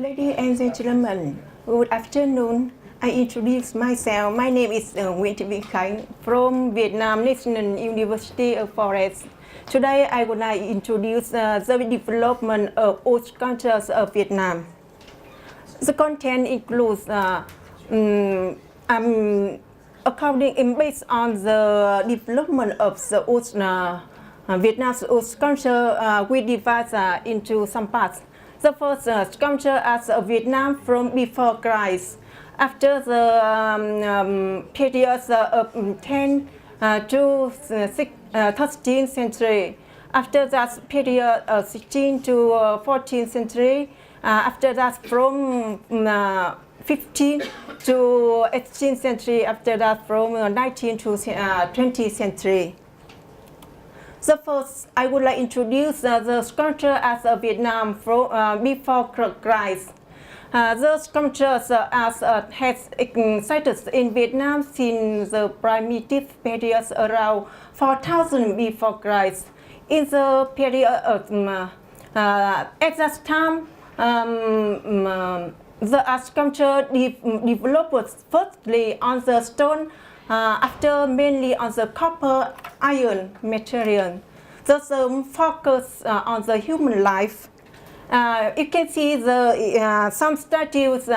Ladies and gentlemen, good afternoon. I introduce myself. My name is Nguyen Thi Vinh from Vietnam National University of Forestry. Today I would like to introduce the development of old cultures of Vietnam. The content includes based on the development of the old Vietnam's old culture. We divide into some parts. The first culture as Vietnam from before Christ. After the periods of 10 to 13th century. After that period 16th to 14th century. After that from 15th to 18th century. After that from 19th to 20th century. So first, I would like to introduce the culture as Vietnam from before Christ. The cultures has existed in Vietnam since the primitive periods around 4,000 before Christ. In the period of at that time, the culture developed firstly on the stone. After mainly on the copper iron material. The focus on the human life. You can see the some statues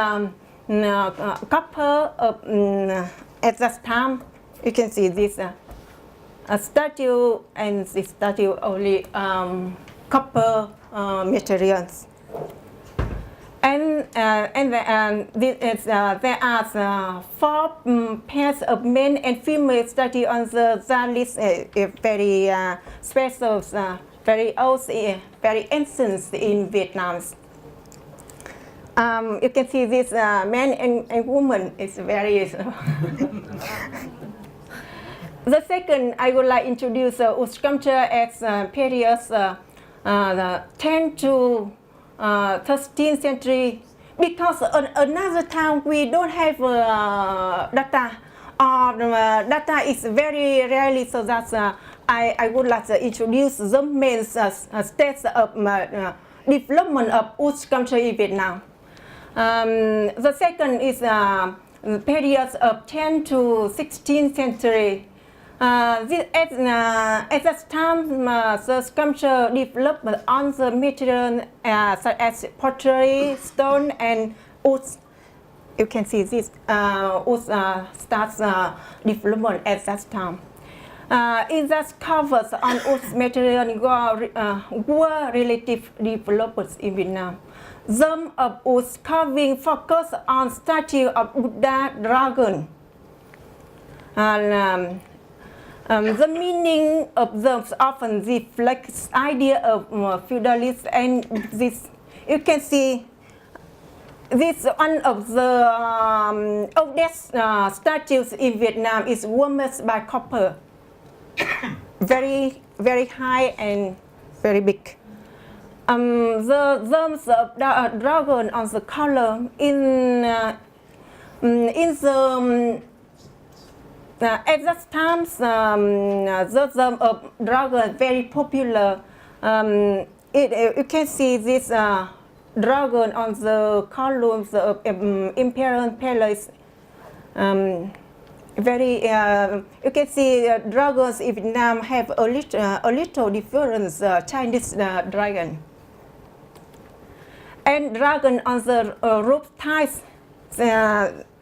copper at that time. You can see this a statue and this statue only copper materials. And there are 4 pairs of men and female statues on the list. Very special, very old, very ancient in Vietnam. You can see this man and woman is very. The second, I would like to introduce sculpture as periods 10 to 13th century, because another time we don't have data, or data is very rarely, so that's I would like to introduce the main states of development of old culture in Vietnam. The second is periods of 10 to 16th century. At that time, the sculpture developed on the material such as pottery, stone, and wood. You can see this wood starts development at that time. In that covers on wood material were relatively developed in Vietnam. Some of wood carving focus on statue of Buddha dragon. The meaning of them often reflects idea of feudalism, and this you can see this one of the oldest statues in Vietnam is warmed by copper. Very high and very big. The terms of dragon on the color in the at that time, the term of dragon very popular. You can see this dragon on the columns of Imperial Palace. You can see dragons in Vietnam have a little difference Chinese dragon. And dragon on the roof tiles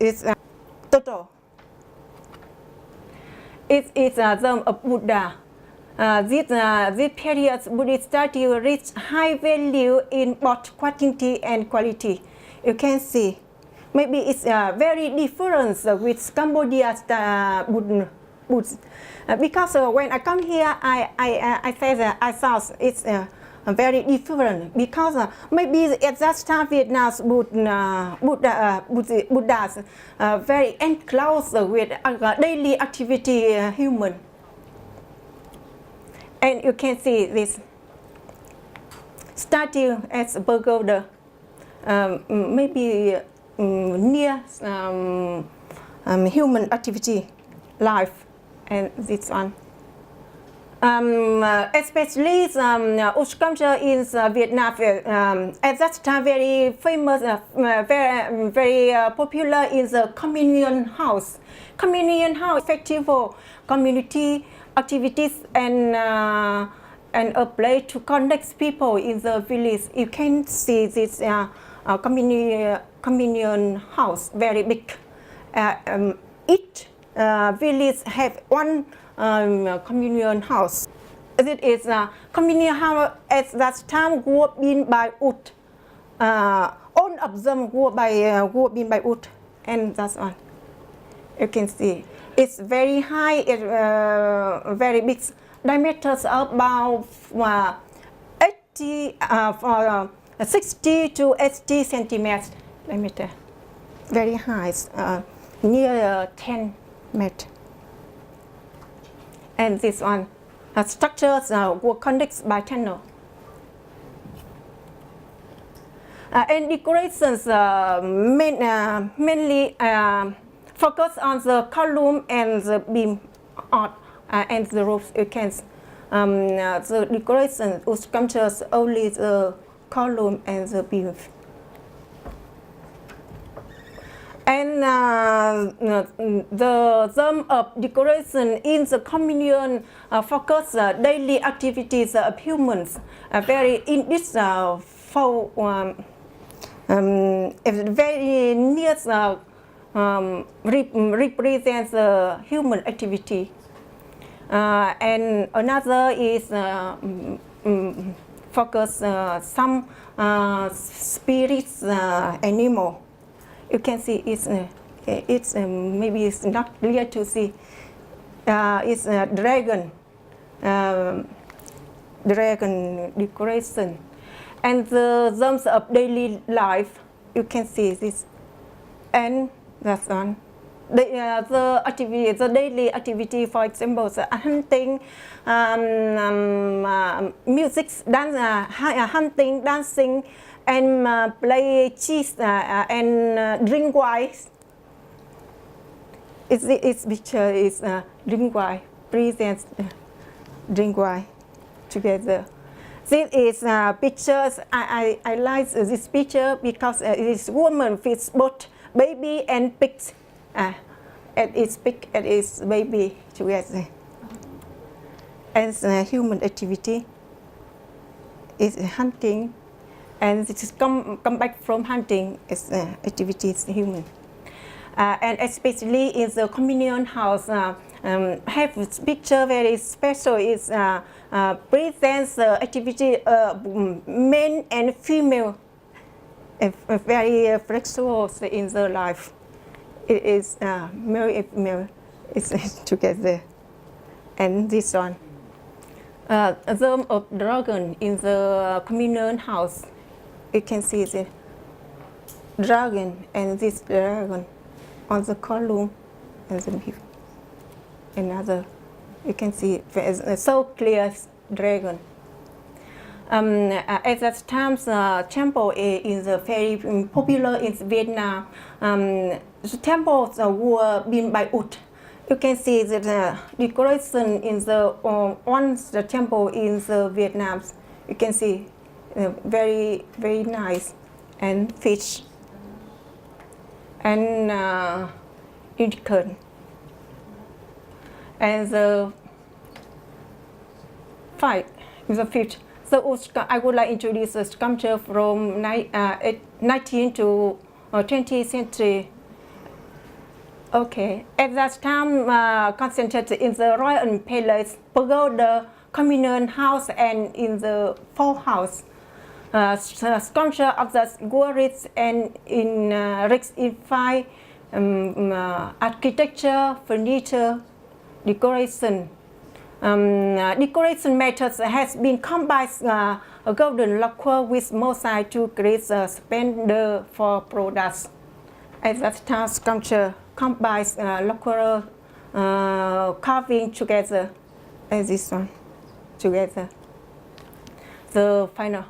is total. It is a term of Buddha. This period's Buddhist statue reached high value in both quantity and quality. You can see, maybe it's very different with Cambodia's Buddha. Because when I come here, I say that I thought it's very different. Because maybe at that time Vietnam's Buddhas very enclosed with daily activity human. And you can see this statue as pagoda, maybe near human activity life, and this one. Especially sculpture in Vietnam at that time very famous, very popular in the communion house. Communion house festival, community activities, and a place to connect people in the village. You can see this communion house very big. Each village have one communion house. This is communion house at that time was built by wood. All of them were built by wood, and that's one. You can see it's very high, it's very big. Diameters about 60 to 80 centimeters diameter. Very high, near 10 meters. And this one, structures were connected by tunnel. And decorations mainly focus on the column and the beam and the roofs. You can the decoration of sculptures only the column and the beam. And the theme of decoration in the communion focus daily activities of humans. Very in this very near represents human activity. And another is focus some spirits animal. You can see it's maybe it's not clear to see. It's a dragon decoration, and the themes of daily life. You can see this, and that's one. The activity, the daily activity, for example, the hunting, music, dance, hunting, dancing, and play chess and drink wine. Its picture is drink wine, presents drink wine together. This is pictures. I like this picture because this woman feeds both baby and pigs. And it's pig and it's baby together. And human activity is hunting, and this is come back from hunting is activities human. And especially in the communion house, have this picture very special. It presents the activity men and female, very flexible in their life. It is male and female is together. And this one, the of dragon in the communion house. You can see the dragon and this dragon on the column and the another. You can see so clear dragon. At that time, the temple is very popular in Vietnam. The temples were built by wood. You can see the decoration in the the temple in the Vietnam. You can see very nice, and fish and unicorn. And the fish. So I would like to introduce a sculpture from 19th to 20th century. Okay, at that time concentrated in the royal palace, pagoda, communal house, and in the folk house. Sculpture of the guards and in fine architecture, furniture, decoration. Decoration methods has been combined golden lacquer with mosaic to create a splendor for products. At that time, sculpture combines lacquer carving together, as this one together. The final,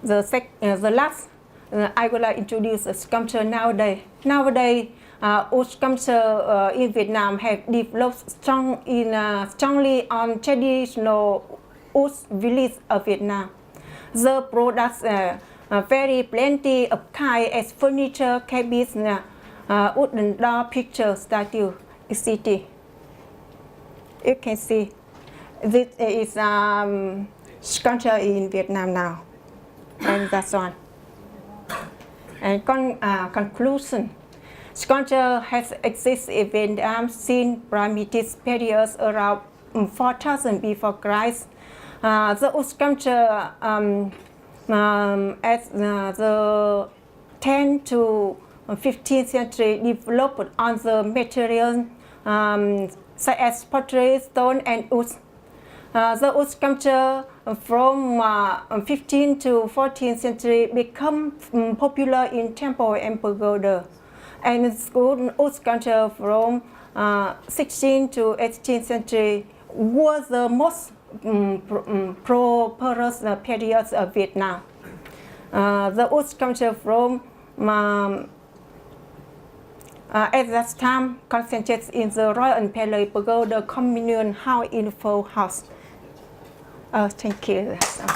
the last, I would like to introduce a sculpture nowadays. Nowadays, wood sculpture in Vietnam have developed strongly on traditional wood village of Vietnam. The products vary plenty of kind as furniture, cabinets, wooden door, picture, statue, etc. You can see this is sculpture in Vietnam now, and that's one. And conclusion, sculpture has existed in Vietnam since primitive periods around 4000 before Christ. The wood sculpture as the 10th to 15th century developed on the material such as pottery, stone, and wood. The wood sculpture from 15th to 14th century become popular in temple and pagoda, and wood sculpture from 16th to 18th century was the most prosperous periods of Vietnam. The wood sculpture from at that time concentrated in the Royal Palace Pagoda Communion House in Full House. Thank you. Thank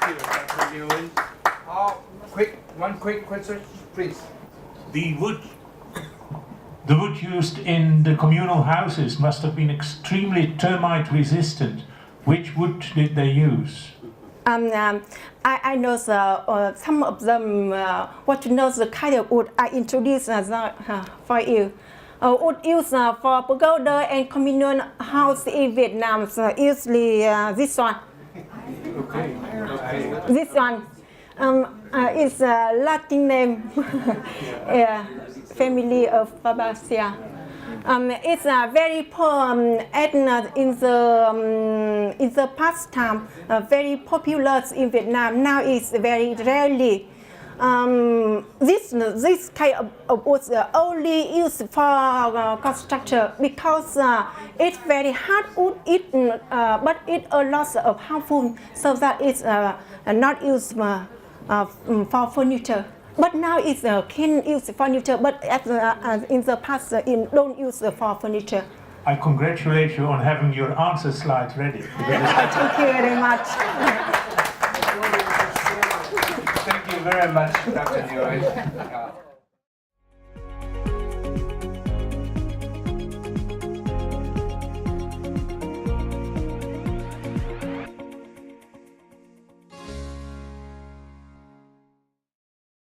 you, Dr. Nguyen. One quick question, please. The wood used in the communal houses must have been extremely termite resistant. Which wood did they use? I know some of them. Want to know the kind of wood I introduce for you. Wood used for pagoda and communal house in Vietnam. So usually this one. Okay. This one is a Latin name. Family of Fabaceae. It's very poor in the past time, very popular in Vietnam. Now it's very rarely. This kind of wood only used for construction because it's very hard wood, but it a lot of harmful, so that it's not used for furniture. But now it's can use furniture, but in the past don't use for furniture. I congratulate you on having your answer slides ready. Thank you very much. Thank you very much, Dr. Nguyen.